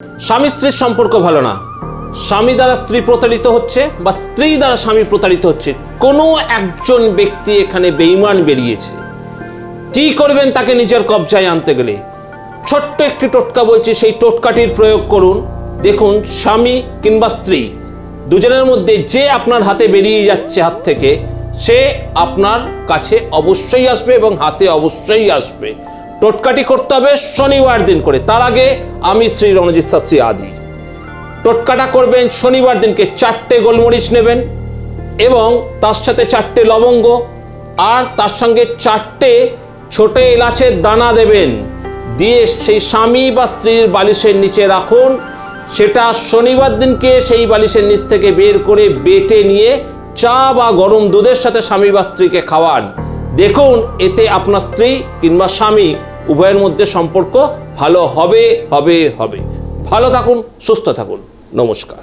স্বামী স্ত্রীর সম্পর্ক ভালো না, স্বামী দ্বারা স্ত্রী প্রতারিত হচ্ছে বা স্ত্রী দ্বারা স্বামী প্রতারিত হচ্ছে, কোনো একজন ব্যক্তি এখানে বেঈমান বেরিয়েছে। কি করবেন তাকে নিজের কবজায় আনতে গেলে? ছোট্ট একটি টোটকা বলছি, সেই টোটকাটির প্রয়োগ করুন। দেখুন, স্বামী কিংবা স্ত্রী দুজনের মধ্যে যে আপনার হাতে বেরিয়ে যাচ্ছে হাত থেকে, সে আপনার কাছে অবশ্যই আসবে এবং হাতে অবশ্যই আসবে। টোটকাটি করতে হবে শনিবার দিন করে। তার আগে আমি শ্রী রণজিৎ শাস্ত্রী আজি। টোটকাটা করবেন শনিবার দিনকে। 4টে গোলমরিচ নেবেন এবং তার সাথে 4টে লবঙ্গ আর তার সঙ্গে 4টে ছোট এলাচের দানা দেবেন। দিয়ে সেই স্বামী বা স্ত্রীর বালিশের নিচে রাখুন। সেটা শনিবার দিনকে সেই বালিশের নিচ থেকে বের করে বেটে নিয়ে চা বা গরম দুধের সাথে স্বামী বা স্ত্রীকে খাওয়ান। দেখুন, এতে আপনার স্ত্রী কিংবা স্বামী উভয়ের মধ্যে সম্পর্ক ভালো হবে। ভালো থাকুন, সুস্থ থাকুন। নমস্কার।